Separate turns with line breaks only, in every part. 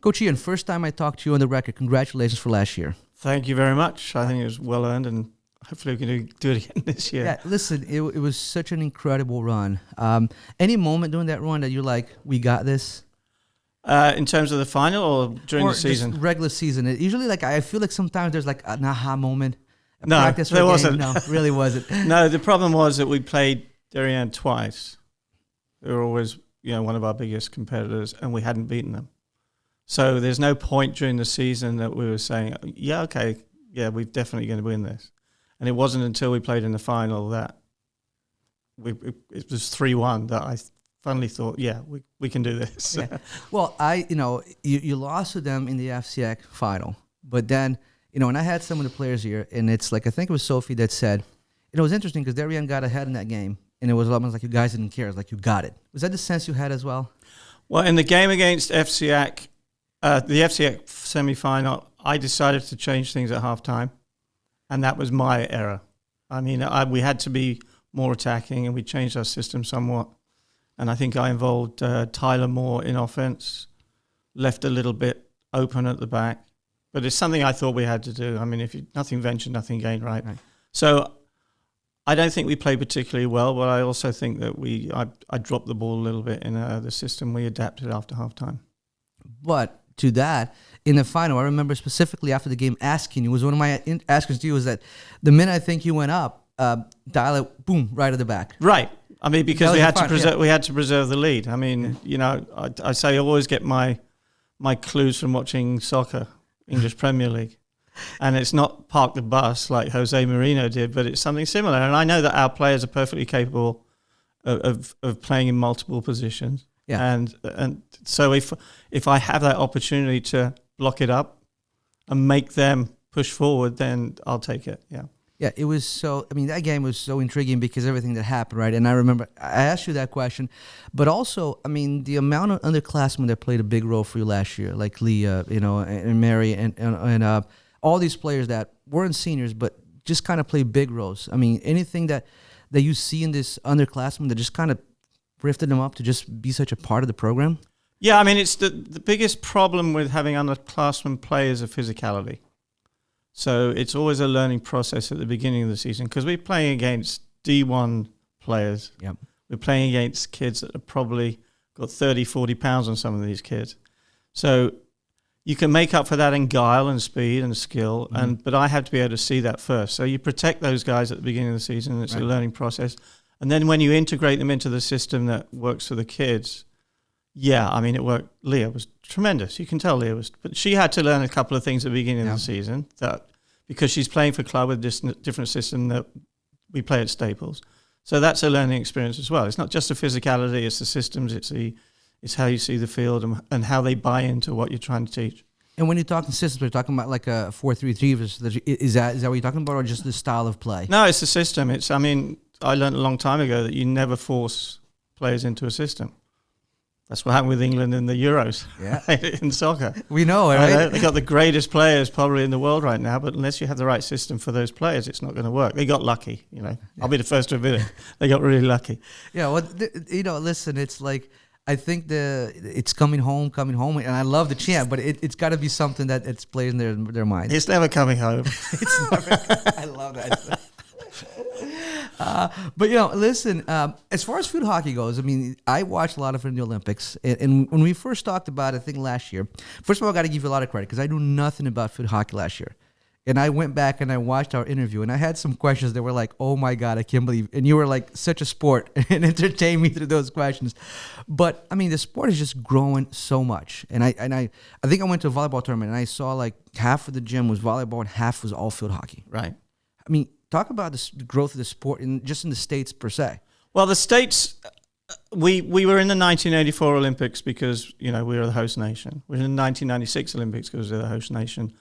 Coach Ian, first time I talked to you on the record. Congratulations for last year.
Thank you very much. I think it was well earned, and hopefully we can do it again this year.
Yeah, listen, it was such an incredible run. Any moment during that run that you're like, we got this?
In terms of the final or during the season?
Just regular season. Usually, like, I feel like sometimes there's like an aha moment.
No,
practice
there wasn't.
No, really wasn't.
No, the problem was that we played Darien twice. They were always, one of our biggest competitors, and we hadn't beaten them. So there's no point during the season that we were saying, we're definitely going to win this. And it wasn't until we played in the final that it was 3-1 that I finally thought, we can do this.
Yeah. Well, you lost to them in the FCX final, but then, and I had some of the players here, and it's like, I think it was Sophie that said, it was interesting because Darien got ahead in that game, and it was almost like you guys didn't care. It's like, you got it. Was that the sense you had as well?
Well, in the game against FCX, the FCX semi-final, I decided to change things at halftime, and that was my error. I mean, we had to be more attacking, and we changed our system somewhat. And I think I involved Tyler more in offense, left a little bit open at the back. But it's something I thought we had to do. I mean, nothing ventured, nothing gained, right? So I don't think we played particularly well, but I also think that I dropped the ball a little bit in the system. We adapted after halftime.
But to that, in the final, I remember specifically after the game asking you, was one of my asks to you was that the minute I think you went up, dial it, boom, right at the back.
Right. I mean, because we had to preserve the lead. I mean, I say I always get my clues from watching soccer, English Premier League. And it's not park the bus like Jose Mourinho did, but it's something similar. And I know that our players are perfectly capable of playing in multiple positions. Yeah. And so if I have that opportunity to block it up and make them push forward, then I'll take it. Yeah.
Yeah, it was so, that game was so intriguing because everything that happened, right? And I remember I asked you that question, but also, the amount of underclassmen that played a big role for you last year, like Leah, and Mary, and all these players that weren't seniors, but just kind of played big roles. Anything that you see in this underclassmen that just kind of lifted them up to just be such a part of the program?
Yeah, it's the biggest problem with having underclassmen play is a physicality. So it's always a learning process at the beginning of the season because we're playing against D1 players.
Yep.
We're playing against kids that have probably got 30, 40 pounds on some of these kids. So you can make up for that in guile and speed and skill, but I have to be able to see that first. So you protect those guys at the beginning of the season. It's a learning process. And then when you integrate them into the system that works for the kids, it worked. Leah was tremendous. You can tell Leah was, but she had to learn a couple of things at the beginning of the season because she's playing for club with this different system that we play at Staples. So that's a learning experience as well. It's not just the physicality; it's the systems. It's how you see the field and how they buy into what you're trying to teach.
And when you're talking systems, we're talking about like a 4-3-3. Is that what you're talking about, or just the style of play?
No, it's the system. I learned a long time ago that you never force players into a system. That's what happened with England in the Euros, in soccer.
We know, right?
They got the greatest players probably in the world right now, but unless you have the right system for those players, it's not going to work. They got lucky, I'll be the first to admit it. They got really lucky.
Yeah, well, listen, it's like, I think it's coming home, and I love the chant, but it's got to be something that it's played in their mind.
It's never coming home.
It's never. I love that. But listen. As far as field hockey goes, I watched a lot of it in the Olympics, and when we first talked about it, I think last year. First of all, I got to give you a lot of credit because I knew nothing about field hockey last year, and I went back and I watched our interview, and I had some questions that were like, "Oh my God, I can't believe!" And you were like such a sport and entertained me through those questions. But the sport is just growing so much, and I think I went to a volleyball tournament and I saw like half of the gym was volleyball and half was all field hockey.
Right.
Talk about the growth of the sport just in the States per se.
Well, the States, we were in the 1984 Olympics because, we were the host nation. We were in the 1996 Olympics because we were the host nation.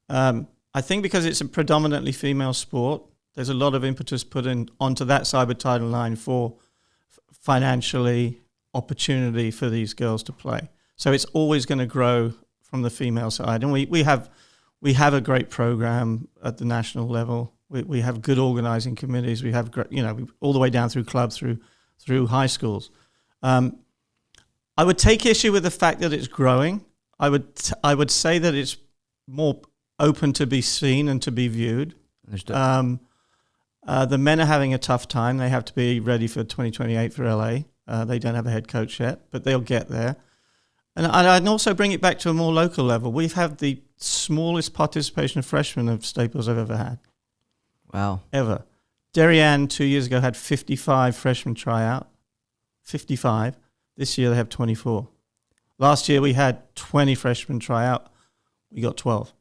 I think because it's a predominantly female sport, there's a lot of impetus put onto that side with Title IX for financially opportunity for these girls to play. So it's always going to grow from the female side. And we have a great program at the national level. We have good organizing committees. We have, all the way down through club, through high schools. I would take issue with the fact that it's growing. I would say that it's more open to be seen and to be viewed.
Understood.
The men are having a tough time. They have to be ready for 2028 for LA. They don't have a head coach yet, but they'll get there. And I'd also bring it back to a more local level. We've had the smallest participation of freshmen of Staples I've ever had.
Wow.
Ever. Darien 2 years ago had 55 freshmen try out. 55. This year they have 24. Last year we had 20 freshmen try out. We got 12.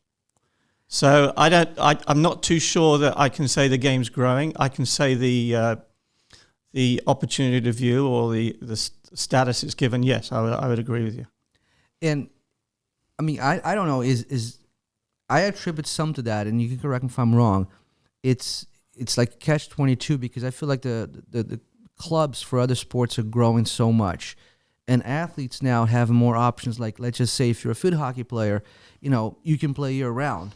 So I'm not too sure that I can say the game's growing. I can say the opportunity to view or the status it's given. Yes, I would agree with you.
And I mean, I don't know. Is I attribute some to that, and you can correct me if I'm wrong. It's like catch-22 because I feel like the clubs for other sports are growing so much, and athletes now have more options. Like, let's just say if you're a field hockey player, you can play year round.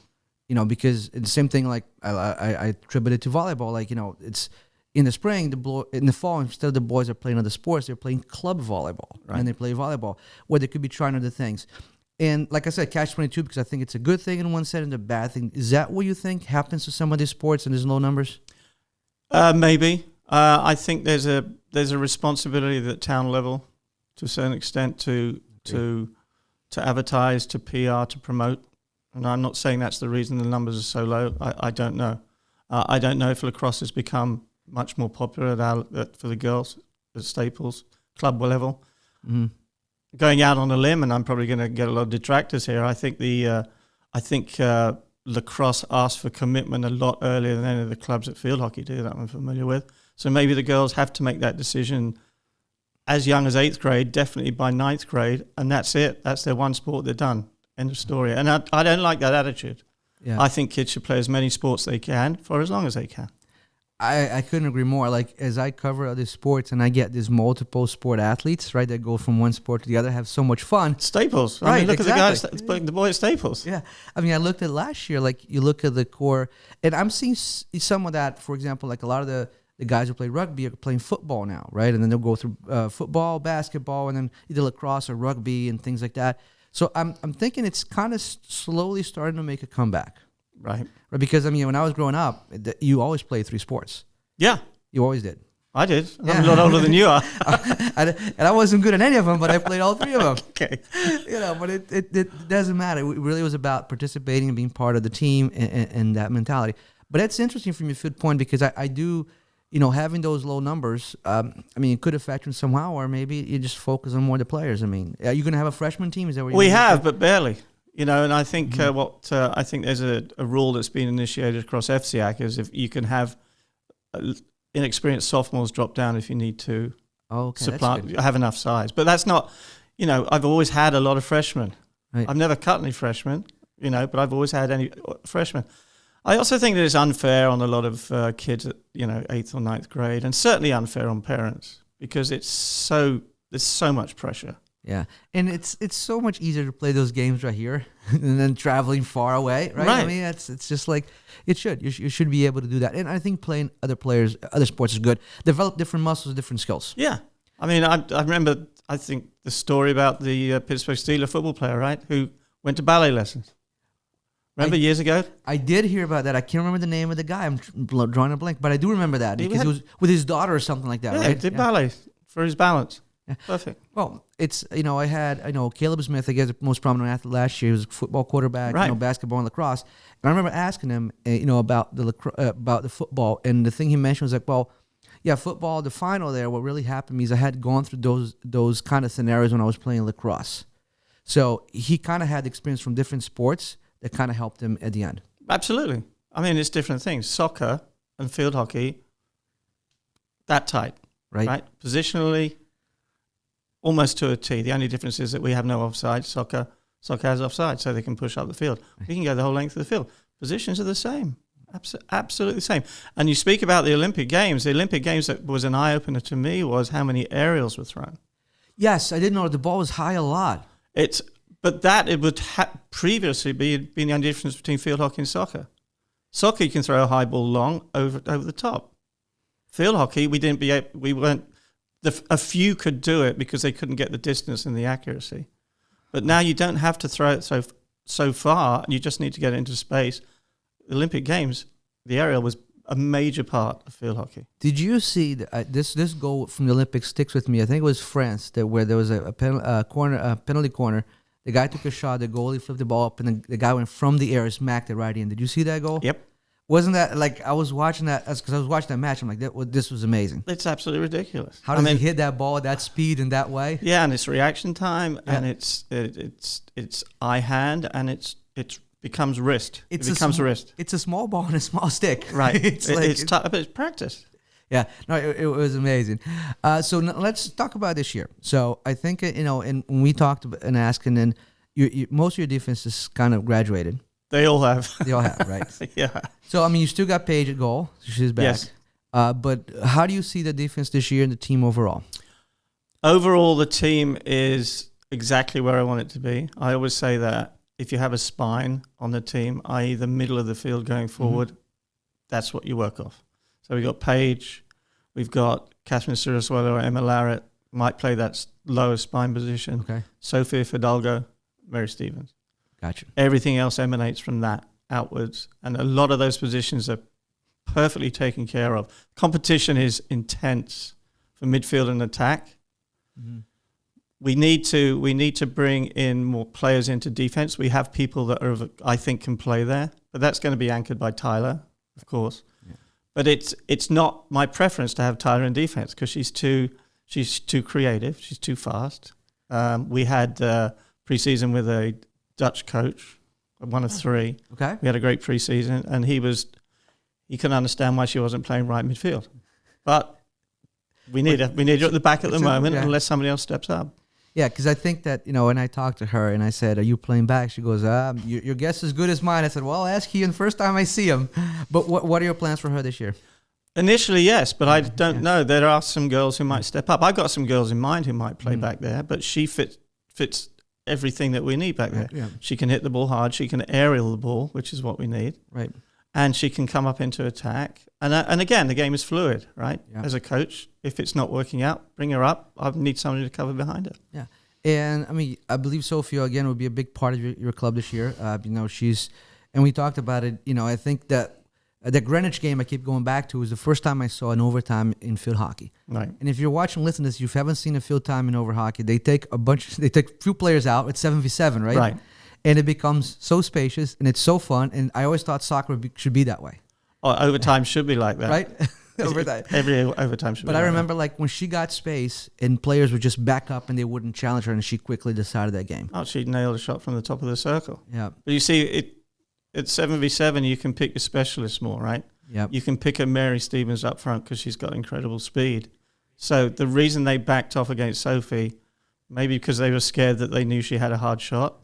Because it's the same thing. Like I attribute it to volleyball. Like it's in the spring, in the fall, instead of the boys are playing other sports, they're playing club volleyball, right? And they play volleyball, where they could be trying other things. And like I said, catch-22 because I think it's a good thing in one set and a bad thing. Is that what you think happens to some of these sports and there's low numbers?
Maybe. I think there's a responsibility at the town level, to a certain extent, to advertise, to PR, to promote. And I'm not saying that's the reason the numbers are so low. I don't know. I don't know if lacrosse has become much more popular for the girls at Staples, club level. Mm-hmm. Going out on a limb, and I'm probably going to get a lot of detractors here. I think lacrosse asks for commitment a lot earlier than any of the clubs at field hockey do that I'm familiar with. So maybe the girls have to make that decision as young as 8th grade, definitely by 9th grade, and that's it. That's their one sport, they're done. End of story. And I don't like that attitude. Yeah. I think kids should play as many sports they can for as long as they can.
I couldn't agree more. Like, as I cover other sports and I get these multiple sport athletes, right, that go from one sport to the other, have so much fun.
Staples.
Right,
I mean, look
exactly.
at the boy at Staples.
Yeah. I mean, I looked at last year, like you look at the core, and I'm seeing some of that, for example, like a lot of the guys who play rugby are playing football now, right? And then they'll go through football, basketball, and then either lacrosse or rugby and things like that. So I'm thinking it's kind of slowly starting to make a comeback.
Right.
Because, I mean, when I was growing up, you always played 3 sports.
Yeah.
You always did.
I did. I'm a lot older than you are.
And I wasn't good at any of them, but I played all 3 of them.
Okay.
But it doesn't matter. It really was about participating and being part of the team and that mentality. But that's interesting from your field point because I do, having those low numbers, it could affect you somehow, or maybe you just focus on more of the players. I mean, are you going to have a freshman team? Is that what
we have, but barely. And I think I think there's a rule that's been initiated across FCAC is if you can have inexperienced sophomores drop down if you need to have enough size. But that's not, I've always had a lot of freshmen. Right. I've never cut any freshmen, but I've always had any freshmen. I also think that it's unfair on a lot of kids at 8th or 9th grade, and certainly unfair on parents because there's so much pressure.
Yeah, and it's so much easier to play those games right here and then traveling far away, right? I mean, it's just like it should. You should be able to do that, and I think playing other sports is good. Develop different muscles, different skills.
Yeah, I mean, I remember I think the story about the Pittsburgh Steelers football player, right, who went to ballet lessons. Remember years ago? I
did hear about that. I can't remember the name of the guy. I'm drawing a blank, but I do remember that because he was with his daughter or something like that, right?
He did ballet for his balance.
Yeah.
Perfect.
Well, it's, I know Caleb Smith, I guess the most prominent athlete last year. He was a football quarterback,
right.
Basketball and lacrosse. And I remember asking him, about the football. And the thing he mentioned was like, well, yeah, football, the final there, what really happened to me is I had gone through those kind of scenarios when I was playing lacrosse. So he kind of had experience from different sports that kind of helped him at the end.
Absolutely. I mean, it's different things. Soccer and field hockey, that tight. Right? Positionally, almost to a T. The only difference is that we have no offside. Soccer has offside, so they can push up the field. We can go the whole length of the field. Positions are the same. Absolutely the same. And you speak about the Olympic Games. The Olympic Games that was an eye-opener to me was how many aerials were thrown.
Yes, I didn't know the ball was high a lot.
But it would previously be the only difference between field hockey and soccer. Soccer, you can throw a high ball long over the top. Field hockey, a few could do it because they couldn't get the distance and the accuracy. But now you don't have to throw it so far. You just need to get it into space. The Olympic Games, the aerial was a major part of field hockey.
Did you see this goal from the Olympics sticks with me? I think it was France where there was a penalty corner. The guy took a shot, the goalie flipped the ball up, and the guy went from the air and smacked it right in. Did you see that goal?
Yep.
Wasn't that like I was watching that because I was watching that match? I'm like, this was amazing.
It's absolutely ridiculous.
How does he hit that ball at that speed and that way?
Yeah, and it's reaction time, and it's eye hand, and it becomes wrist. It becomes wrist.
It's a small ball and a small stick.
Right. It's tough, but it's practice.
Yeah, no, it was amazing. So let's talk about this year. So I think and when we talked and asked, and then most of your defense is kind of graduated.
They all have.
They all have, right?
Yeah.
So I mean, you still got Paige at goal. She's back.
Yes.
But how do you see the defense this year and the team overall?
Overall, the team is exactly where I want it to be. I always say that if you have a spine on the team, i.e. the middle of the field going forward, that's what you work off. So we've got Paige, we've got Catherine Sirasuelo or Emma Larratt, might play that lower spine position.
Okay.
Sophia Fidalgo, Mary Stevens.
Gotcha.
Everything else emanates from that outwards. And a lot of those positions are perfectly taken care of. Competition is intense for midfield and attack. Mm-hmm. We need to bring in more players into defense. We have people that I think can play there, but that's going to be anchored by Tyler, of course. Yeah. But it's not my preference to have Tyler in defense because she's too creative. She's too fast. We had preseason with a Dutch coach, one of three.
Okay.
We had a great preseason, and he couldn't understand why she wasn't playing right midfield. But we need her at the back at the moment unless somebody else steps up.
Yeah, because I think that, and I talked to her and I said, are you playing back? She goes, your guess is as good as mine. I said, well, I'll ask Ian the first time I see him. But what are your plans for her this year?
Initially, yes, but I don't know. There are some girls who might step up. I've got some girls in mind who might play back there, but she fits everything that we need back there. Yeah. She can hit the ball hard. She can aerial the ball, which is what we need.
Right.
And she can come up into attack. And again, the game is fluid, right? Yeah. As a coach, if it's not working out, bring her up. I need somebody to cover behind her.
Yeah. And, I mean, I believe Sophia, again, will be a big part of your club this year. And we talked about it, I think that the Greenwich game I keep going back to was the first time I saw an overtime in field hockey.
Right.
And if you're watching, listen to this, you haven't seen a field time in over hockey, they take a few players out. It's 7v7, right?
Right.
And it becomes so spacious and it's so fun. And I always thought soccer should be that way.
Oh, overtime should be like that.
Right? Overtime.
Every overtime should be
like that. But I remember when she got space and players would just back up and they wouldn't challenge her and she quickly decided that game.
Oh, she nailed a shot from the top of the circle.
Yeah.
But you see, at 7v7, you can pick your specialists more, right?
Yep.
You can pick a Mary Stevens up front because she's got incredible speed. So the reason they backed off against Sophie, maybe because they were scared that they knew she had a hard shot,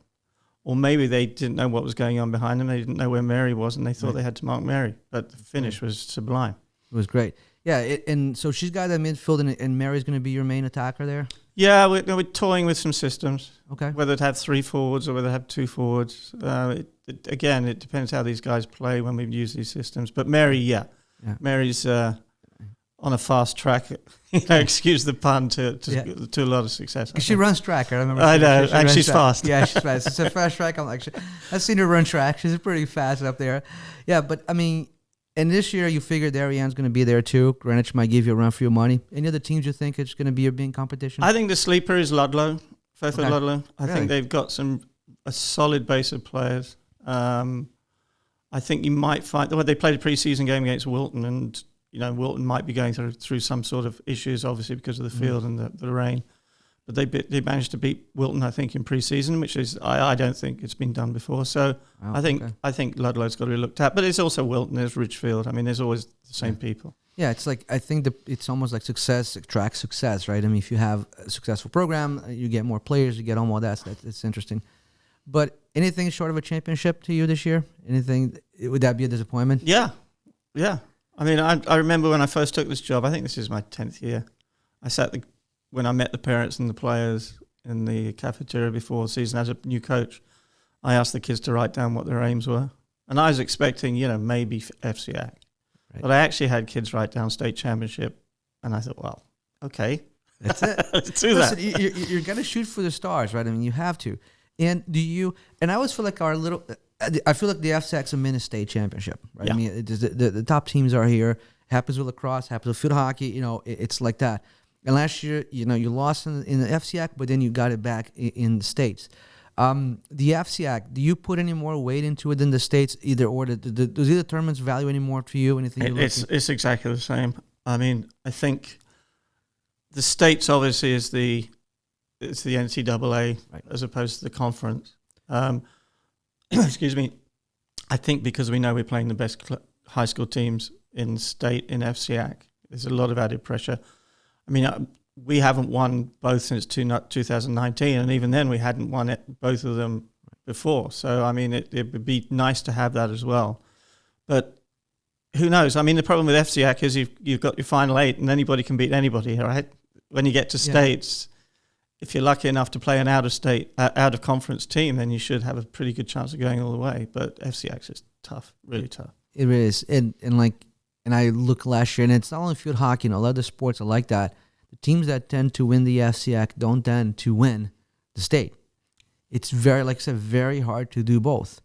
or maybe they didn't know what was going on behind them. They didn't know where Mary was, and they thought they had to mark Mary. But the finish was sublime.
It was great. Yeah, and so she's got that midfield, and Mary's going to be your main attacker there?
Yeah, we're toying with some systems.
Okay.
Whether to have 3 forwards or whether to have 2 forwards. Again, it depends how these guys play when we use these systems. But Mary, Mary's on a fast track, excuse the pun, to a lot of success.
She runs track, I remember.
I know, and she's fast.
Yeah, she's fast. It's a fast track. I've seen her run track. She's pretty fast up there. Yeah, but I mean, and this year you figured Ariane's going to be there too. Greenwich might give you a run for your money. Any other teams you think it's going to be a big competition?
I think the sleeper is Ludlow, Fairfield Ludlow. I think they've got a solid base of players. I think you might find they played a preseason game against Wilton, and Wilton might be going through some sort of issues, obviously because of the field and the rain. But they managed to beat Wilton, I think, in preseason, which is I don't think it's been done before. So I think Ludlow's got to be looked at. But it's also Wilton, there's Ridgefield. I mean, there's always the same people. Yeah,
it's like I think it's almost like success attracts success, right? I mean, if you have a successful program, you get more players, you get all more. That's interesting. But anything short of a championship to you this year? Anything, would that be a disappointment?
Yeah. I mean, I remember when I first took this job, I think this is my 10th year, when I met the parents and the players in the cafeteria before the season as a new coach, I asked the kids to write down what their aims were. And I was expecting, maybe FCAC. Right. But I actually had kids write down state championship. And I thought, well, okay.
That's it.
Let's do that.
You're going to shoot for the stars, right? I mean, you have to. And do you? And I always feel like I feel like the FSAC's a mini state championship, right?
Yeah.
I mean, the top teams are here. Happens with lacrosse, happens with field hockey. You know, it's like that. And last year, you know, you lost in the FCAC, but then you got it back in the states. The FCAC, do you put any more weight into it than the states? Either or, does either tournaments value any more to you? Anything?
It's exactly the same. I mean, I think the states obviously is the NCAA
right.
as opposed to the conference. Excuse me. I think because we know we're playing the best high school teams in the state in FCAC, there's a lot of added pressure. I mean, we haven't won both since 2019, and even then we hadn't won both of them before. So, I mean, it would be nice to have that as well. But who knows? I mean, the problem with FCAC is you've got your final 8, and anybody can beat anybody, right? When you get to states, if you're lucky enough to play an out-of-conference team, then you should have a pretty good chance of going all the way. But FCAC is tough, really tough.
It is, and I look last year, and it's not only field hockey. You know, a lot of the sports are like that. The teams that tend to win the FCAC don't tend to win the state. It's very, like I said, very hard to do both.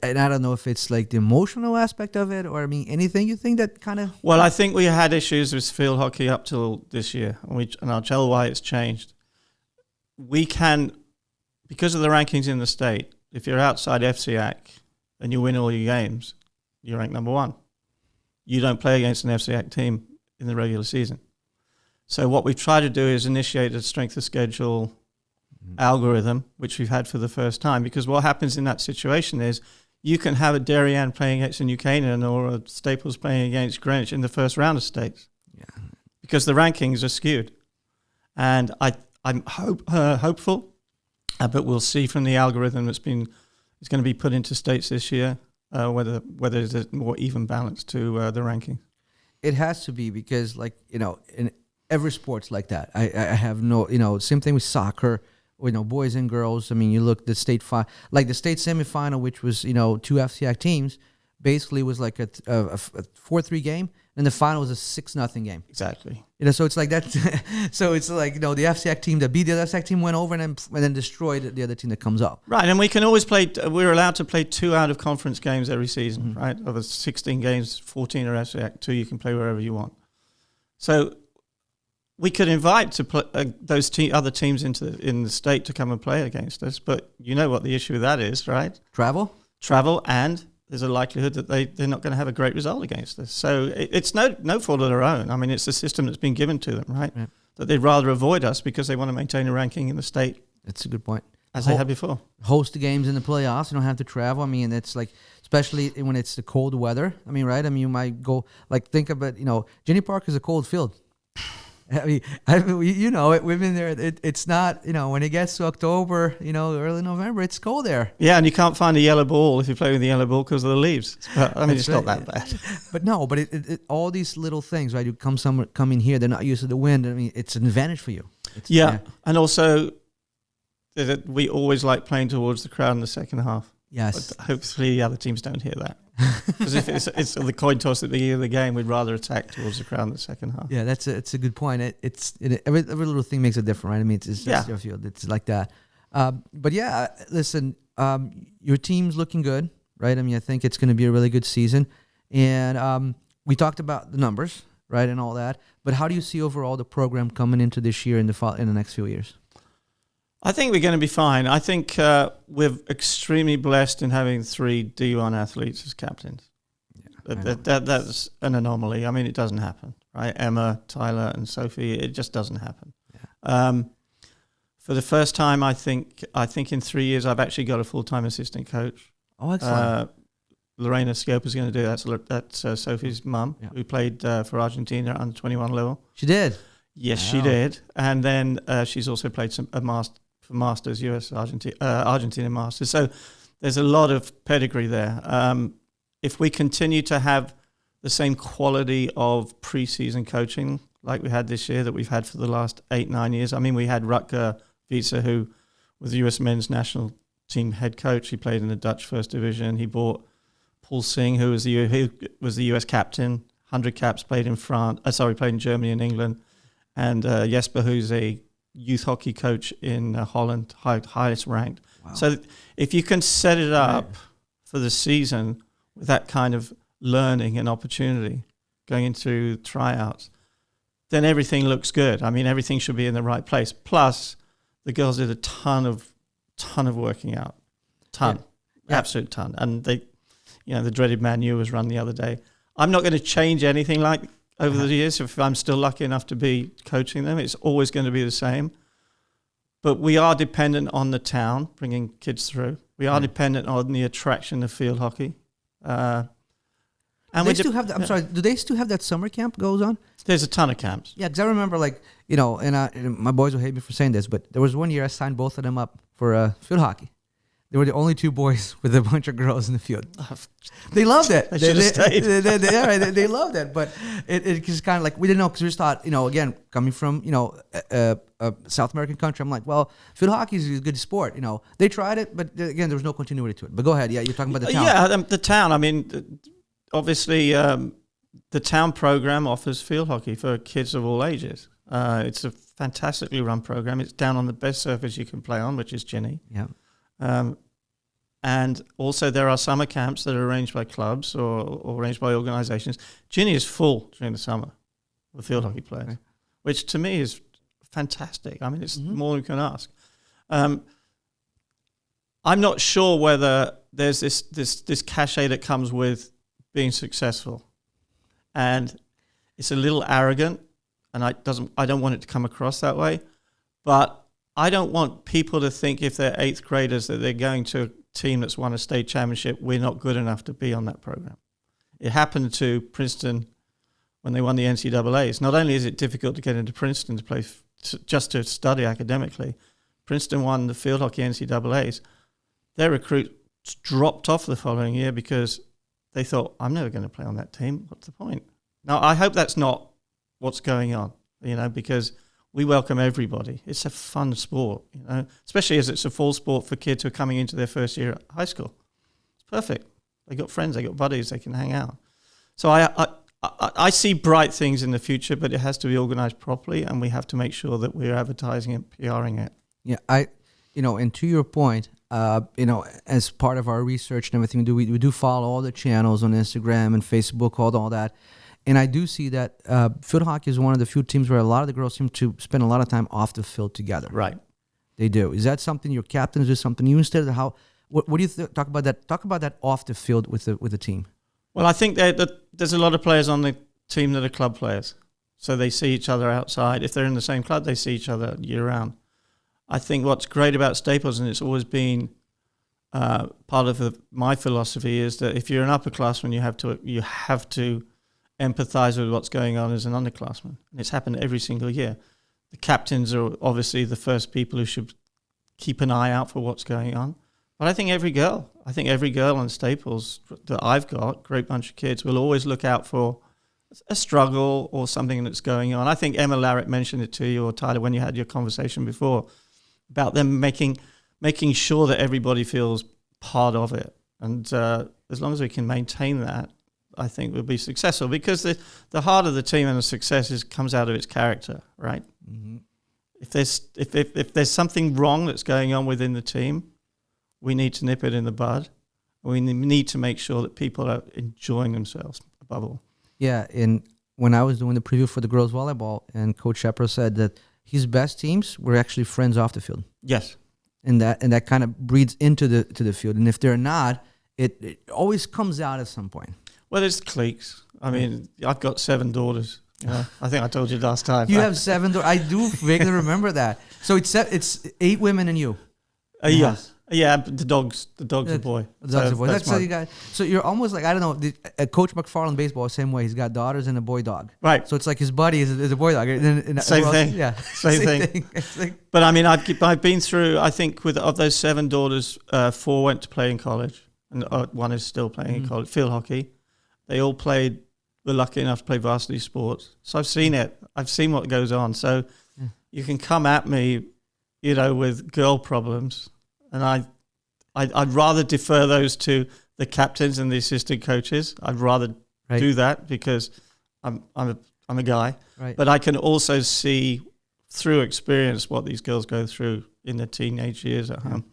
And I don't know if it's like the emotional aspect of it, or I mean, anything you think that kind of.
Well, I think we had issues with field hockey up till this year, and I'll tell why it's changed. We can, because of the rankings in the state, if you're outside FCAC and you win all your games, you're ranked number 1. You don't play against an FCAC team in the regular season. So what we've tried to do is initiate a strength of schedule algorithm, which we've had for the first time, because what happens in that situation is you can have a Darien playing against a New Canaan or a Staples playing against Greenwich in the first round of states. Yeah. Because the rankings are skewed. And I'm hopeful, but we'll see from the algorithm it's going to be put into states this year, whether there's a more even balance to the ranking.
It has to be, because, like, you know, in every sport's like that. I have no, you know, same thing with soccer, or, you know, boys and girls. I mean, you look the state like the state semifinal, which was, you know, 2 FCAC teams, basically was like a 4-3 game, and the final was a 6-0 game.
Exactly.
You know, so it's like that. So it's like, you know, the FCAC team that beat the other FCAC team went over and then destroyed the other team that comes up.
Right, and we can always play. We're allowed to play 2 out-of-conference games every season, right? Of the 16 games, 14 are FCAC. 2 you can play wherever you want. So we could invite to play, those other teams in the state to come and play against us, but you know what the issue with that is, right? Travel, and there's a likelihood that they're not going to have a great result against us. So it's no fault of their own. I mean, it's the system that's been given to them, right? Yeah. That they'd rather avoid us because they want to maintain a ranking in the state.
That's a good point.
As they had before.
Host the games in the playoffs. You don't have to travel. I mean, it's like, especially when it's the cold weather. I mean, right? I mean, you might go, like, think about, you know, Jenny Park is a cold field. I mean, you know, we've been there. It's not, you know, when it gets to October, you know, early November, it's cold there.
Yeah, and you can't find a yellow ball if you play with the yellow ball because of the leaves. But, I mean, it's not that bad.
But no, but all these little things, right? You come in here, they're not used to the wind. I mean, it's an advantage for you.
Yeah, and also we always like playing towards the crowd in the second half.
Yes.
But hopefully the other teams don't hear that. Because if it's the coin toss at the beginning of the game, we'd rather attack towards the crowd in the second half.
Yeah, it's a good point. Every little thing makes it different, right? I mean, it's just your field. It's like that. But yeah, listen, your team's looking good, right? I mean, I think it's going to be a really good season. And we talked about the numbers, right, and all that. But how do you see overall the program coming into this year in the next few years?
I think we're going to be fine. I think we're extremely blessed in having 3 D1 athletes as captains. Yeah, that's an anomaly. I mean, it doesn't happen, right? Emma, Tyler, and Sophie, it just doesn't happen. Yeah. For the first time, I think in 3 years, I've actually got a full-time assistant coach.
Oh, excellent.
Lorena Scopa's going to do that. That's Sophie's mum, who played for Argentina under 21 level.
She did?
Yes, she did. And then she's also played for Masters, Argentina Masters. So there's a lot of pedigree there. If we continue to have the same quality of preseason coaching like we had this year that we've had for the last 8-9 years. I mean, we had Rutger Wietse, who was the US men's national team head coach. He played in the Dutch First Division. He brought Paul Singh, who was the US captain, 100 caps, played in played in Germany and England. And Jesper, who's a youth hockey coach in Holland, highest ranked.
Wow.
So if you can set it up for the season with that kind of learning and opportunity going into tryouts, then everything looks good. I mean, everything should be in the right place. Plus, the girls did a ton of working out, absolute ton. And they, the dreaded Man U was run the other day. I'm not going to change anything like over the years. If I'm still lucky enough to be coaching them, it's always going to be the same. But we are dependent on the town bringing kids through. We are dependent on the attraction of field hockey.
And I'm sorry, do they still have that summer camp goes on?
There's a ton of camps.
Yeah, because I remember, and my boys will hate me for saying this, but there was one year I signed both of them up for field hockey. They were the only two boys with a bunch of girls in the field. They loved it.
They should have stayed.
They loved it, but it was kind of like, we didn't know, because we just thought, again, coming from, a South American country, I'm like, well, field hockey is a good sport. They tried it, but again, there was no continuity to it. But go ahead. Yeah, you're talking about the town.
Yeah, the town. I mean, obviously, the town program offers field hockey for kids of all ages. It's a fantastically run program. It's down on the best surface you can play on, which is Ginny.
Yeah.
And also there are summer camps that are arranged by clubs or arranged by organizations. Ginny is full during the summer with field hockey players, which to me is fantastic. I mean, it's more than we can ask. I'm not sure whether there's this cachet that comes with being successful, and it's a little arrogant, and I don't want it to come across that way, but I don't want people to think if they're 8th graders that they're going to a team that's won a state championship, we're not good enough to be on that program. It happened to Princeton when they won the NCAAs. Not only is it difficult to get into Princeton to play, just to study academically, Princeton won the field hockey NCAAs. Their recruits dropped off the following year because they thought, I'm never going to play on that team. What's the point? Now, I hope that's not what's going on, because we welcome everybody. It's a fun sport, especially as it's a full sport for kids who are coming into their first year at high school. It's perfect. They got friends, they got buddies, they can hang out. So I see bright things in the future, but it has to be organized properly, and we have to make sure that we're advertising it, PRing it.
Yeah, and to your point, as part of our research and everything we do follow all the channels on Instagram and Facebook, all that. And I do see that field hockey is one of the few teams where a lot of the girls seem to spend a lot of time off the field together.
Right.
They do. Is that something your captains do? Something you instead of how? What do you talk about that? Talk about that off the field with the team.
Well, I think that there's a lot of players on the team that are club players, so they see each other outside. If they're in the same club, they see each other year round. I think what's great about Staples, and it's always been part of my philosophy, is that if you're an upperclassman, you have to empathize with what's going on as an underclassman. And it's happened every single year. The captains are obviously the first people who should keep an eye out for what's going on. But I think every girl on Staples that I've got, great bunch of kids, will always look out for a struggle or something that's going on. I think Emma Larrett mentioned it to you, or Tyler, when you had your conversation before, about them making sure that everybody feels part of it. And as long as we can maintain that, I think we'll be successful, because the heart of the team and the success comes out of its character, right? Mm-hmm. If there's something wrong that's going on within the team, we need to nip it in the bud. We need to make sure that people are enjoying themselves above all.
Yeah, and when I was doing the preview for the girls volleyball, and Coach Shepard said that his best teams were actually friends off the field.
Yes,
and that kind of breeds into the field. And if they're not, it always comes out at some point.
Well, there's cliques. I mean, I've got 7 daughters. I think I told you last time.
You have 7 daughters. I do vaguely remember that. So it's 8 women and you.
Yes. Yeah, but the dog's a boy.
The dog's a boy. That's how you got. So you're almost like, I don't know, Coach McFarland baseball, same way. He's got daughters and a boy dog.
Right.
So it's like his buddy is a boy dog.
Same thing.
Yeah.
Same thing. But I mean, I've been through, I think of those 7 daughters, 4 went to play in college, and 1 is still playing in college, field hockey. They all were lucky enough to play varsity sports. So I've seen it. I've seen what goes on. So you can come at me, with girl problems, and I'd rather defer those to the captains and the assistant coaches. I'd rather do that, because I'm a guy.
Right.
But I can also see through experience what these girls go through in their teenage years at home.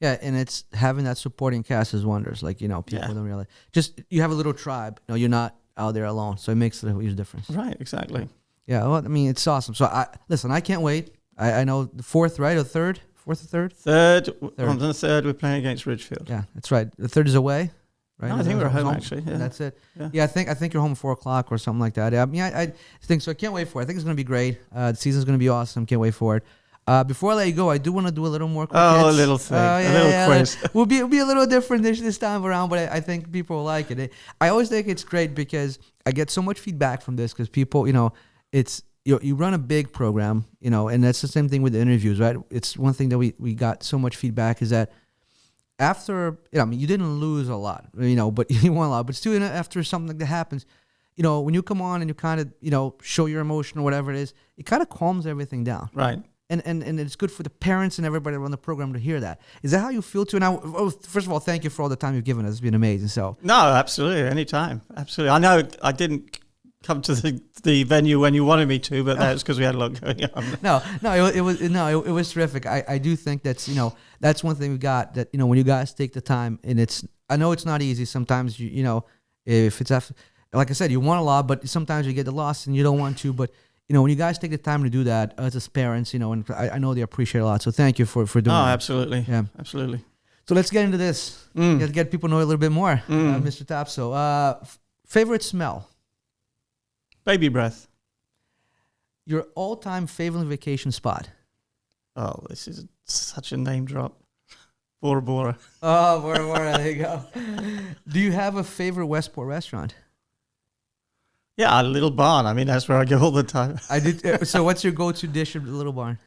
Yeah, and it's having that supporting cast is wonders. Like, people don't realize. Just, you have a little tribe. You're not out there alone. So it makes a huge difference.
Right, exactly.
Yeah, well, I mean, it's awesome. So, I can't wait. I know the fourth, right? Or third? Fourth or third?
Third. On the third, we're playing against Ridgefield.
Yeah, that's right. The third is away, right?
No, I think we're home, actually. Yeah.
That's it. Yeah, I think you're home at 4 o'clock or something like that. Yeah, I mean, I think so. I can't wait for it. I think it's going to be great. The season's going to be awesome. Can't wait for it. Before I let you go, I do want to do a little more quick hits.
A little thing. A little quiz.
We'll be a little different this time around, but I think people will like it. I always think it's great because I get so much feedback from this because people, it's you run a big program, and that's the same thing with the interviews, right? It's one thing that we got so much feedback is that after, you didn't lose a lot, but you won a lot, but still after something like that happens, when you come on and you kind of, show your emotion or whatever it is, it kind of calms everything down.
Right.
And it's good for the parents and everybody around the program to hear that. Is that how you feel too? Now, first of all, thank you for all the time you've given us. It's been amazing. So
no, absolutely, anytime, absolutely. I know I didn't come to the venue when you wanted me to, but that's because we had a lot going on.
It was terrific. I do think that's that's one thing we got that when you guys take the time, and I know it's not easy sometimes. If it's after, like I said, you want a lot, but sometimes you get the loss and you don't want to, but. When you guys take the time to do that as parents, and I know they appreciate it a lot. So thank you for doing that.
Oh, absolutely. Yeah, absolutely.
So let's get into this. Let's get people to know a little bit more. Mr. Tapsall, favorite smell?
Baby breath.
Your all-time favorite vacation spot?
Oh, this is such a name drop. Bora Bora.
Oh, Bora Bora. There you go. Do you have a favorite Westport restaurant?
Yeah, a Little Barn. I mean, that's where I go all the time.
I did. So, what's your go-to dish at the Little Barn?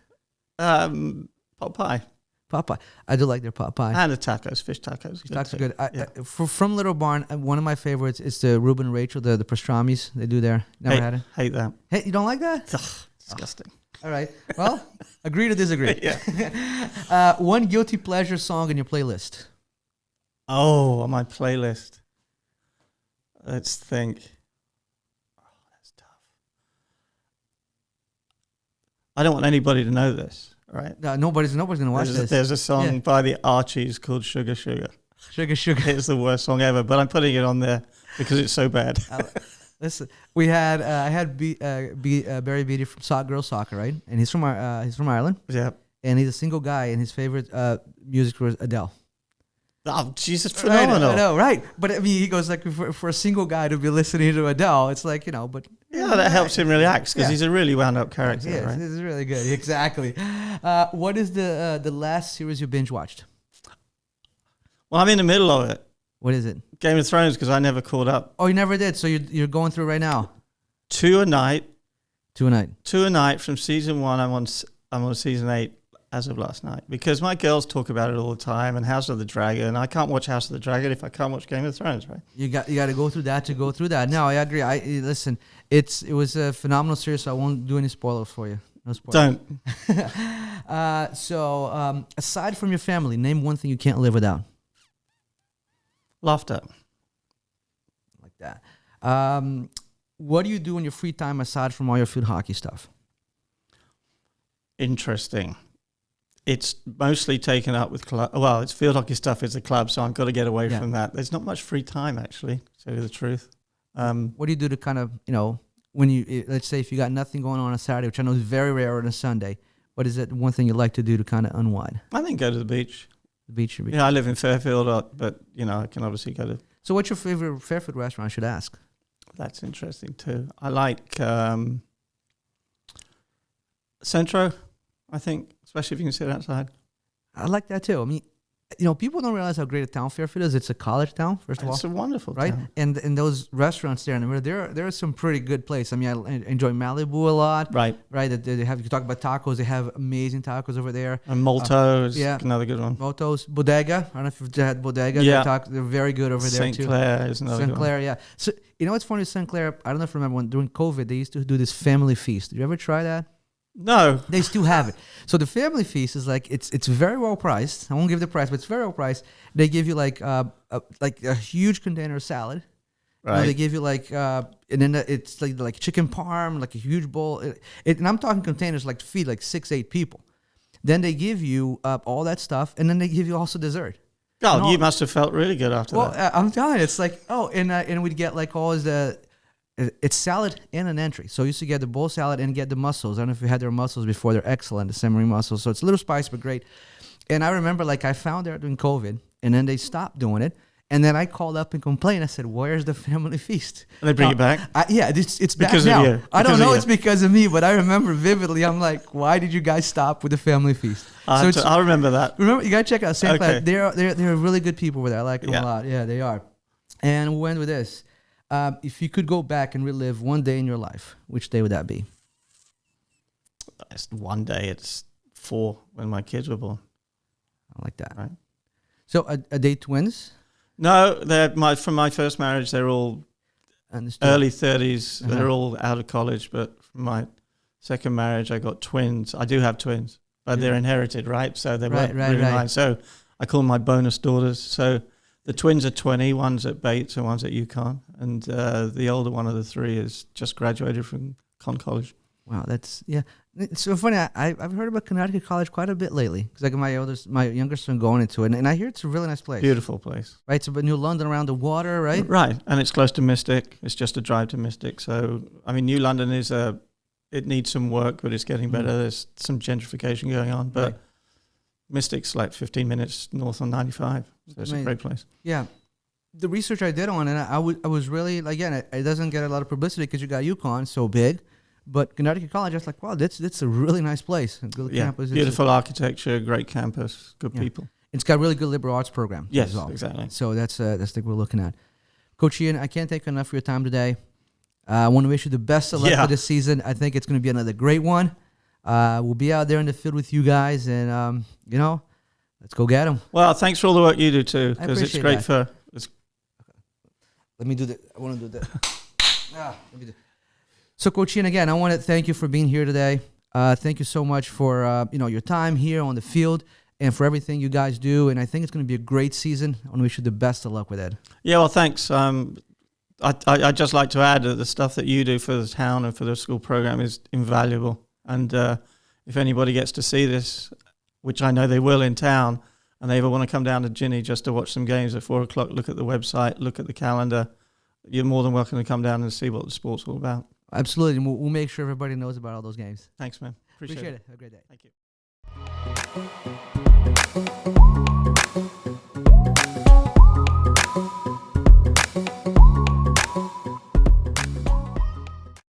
Pot pie.
Pot pie. I do like their pot pie.
And the tacos, fish tacos.
Tacos are good. From Little Barn, one of my favorites is the Reuben and Rachel, the pastrami's they do there. Never had it.
Hate that.
Hey, you don't like that?
Ugh, disgusting.
All right. Well, agree to disagree.
Yeah.
One guilty pleasure song in your playlist.
Oh, on my playlist. Let's think. I don't want anybody to know this, right?
No, nobody's going to watch this.
There's a song by the Archies called Sugar Sugar.
Sugar Sugar.
It's the worst song ever, but I'm putting it on there because it's so bad.
Listen, I had Barry Beatty from Girls Soccer, right? And he's from Ireland.
Yeah.
And he's a single guy, and his favorite music was Adele.
Oh, Jesus, phenomenal.
I know, right? But I mean, he goes like for a single guy to be listening to Adele, it's like but
yeah, that helps him relax because he's a really wound-up character.
Yeah,
right?
This is really good. Exactly. What is the last series you binge watched?
Well, I'm in the middle of it.
What is it?
Game of Thrones because I never caught up.
Oh, you never did. So you're going through right now.
2 a night.
2 a night.
2 a night from season 1. I'm on season 8. As of last night, because my girls talk about it all the time, and House of the Dragon. I can't watch House of the Dragon if I can't watch Game of Thrones, right?
You got to go through that to go through that. No, I agree. Listen. It was a phenomenal series. So I won't do any spoilers for you. No spoilers.
Don't.
So aside from your family, name one thing you can't live without.
Laughter.
Like that. What do you do in your free time aside from all your field hockey stuff?
Interesting. It's mostly taken up with club. Well, it's field hockey stuff. It's a club, so I've got to get away from that. There's not much free time, actually, to tell you the truth.
What do you do to kind of, when you, let's say if you got nothing going on a Saturday, which I know is very rare on a Sunday, what is it one thing you like to do to kind of unwind?
I think go to the beach.
The beach should be.
Yeah, I live in Fairfield, but, I can obviously go to.
So what's your favorite Fairfield restaurant, I should ask?
That's interesting, too. I like Centro, I think, especially if you can sit outside.
I like that too. I mean, people don't realize how great a town Fairfield is. It's a college town, first of all.
It's a wonderful
right?
town.
And those restaurants there, and there are some pretty good places. I mean, I enjoy Malibu a lot.
Right.
Right. They have, you talk about tacos, they have amazing tacos over there.
And Molto is another good one.
Molto's. Bodega. I don't know if you've had Bodega.
Yeah.
They're very good over there too.
St. Clair is another
St. Clair, yeah. So, what's funny with St. Clair? I don't know if you remember when during COVID, they used to do this family feast. Did you ever try that?
No.
They still have it. So the family feast is like, it's very well priced. I won't give the price, but it's very well priced. They give you like a huge container of salad.
Right.
They give you and then it's like chicken parm, like a huge bowl. And I'm talking containers like to feed like 6-8 people. Then they give you all that stuff, and then they give you also dessert.
Oh, you must have felt really good after that.
I'm telling you, it's like, and we'd get like always it's salad and an entry. So you used to get the bowl salad and get the mussels. I don't know if you had their mussels before. They're excellent, the simmering mussels. So it's a little spicy, but great. And I remember like I found out during COVID, and then they stopped doing it. And then I called up and complained. I said, "Where's the family feast?"
And they bring it back?
It's back
because
now.
Of you.
I don't know it's because of me, but I remember vividly. I'm like, why did you guys stop with the family feast?
I'll remember that.
Remember, you got to check out St.
Okay.
They're really good people over there. I like them a lot. Yeah, they are. And we'll end with this. If you could go back and relive one day in your life, which day would that be?
It's one day. It's 4 when my kids were born.
I like that.
Right.
So are they twins?
No, from my first marriage, they're all early 30s. They're all out of college. But from my second marriage, I got twins. I do have twins, but they're inherited, right? So they weren't really mine. So I call them my bonus daughters. So the twins are 20. One's at Bates and one's at UConn. And the older one of the 3 is just graduated from College.
Wow, it's so funny. I've heard about Connecticut College quite a bit lately because like my younger son going into it, and I hear it's a really nice place.
Beautiful place,
right? So, but New London around the water, right?
Right, and it's close to Mystic. It's just a drive to Mystic. So, I mean, New London it needs some work, but it's getting better. There's some gentrification going on, but Mystic's like 15 minutes north on 95. So it's a great place.
Yeah. The research I did on it, I was really, again, it doesn't get a lot of publicity because you got UConn so big. But Connecticut College, I was like, wow, that's a really nice place. Good campus.
Beautiful architecture, great campus, good people.
It's got a really good liberal arts program.
Yes,
as well.
Exactly.
So that's the thing we're looking at. Coach Ian, I can't thank you enough for your time today. I want to wish you the best of luck for this season. I think it's going to be another great one. We'll be out there in the field with you guys, and let's go get them.
Well, thanks for all the work you do too, because it's great
that. Let me do that. I want to do that. Let me do. So, Coach Ian, again, I want to thank you for being here today. Thank you so much for your time here on the field and for everything you guys do. And I think it's going to be a great season. I want to wish you the best of luck with it.
Yeah, well, thanks. I'd just like to add that the stuff that you do for the town and for the school program is invaluable. And if anybody gets to see this, which I know they will in town, and they ever want to come down to Ginny just to watch some games at 4 o'clock, look at the website, look at the calendar, you're more than welcome to come down and see what the sport's all about.
Absolutely. And we'll make sure everybody knows about all those games.
Thanks, man. Appreciate it.
Have a great day.
Thank you.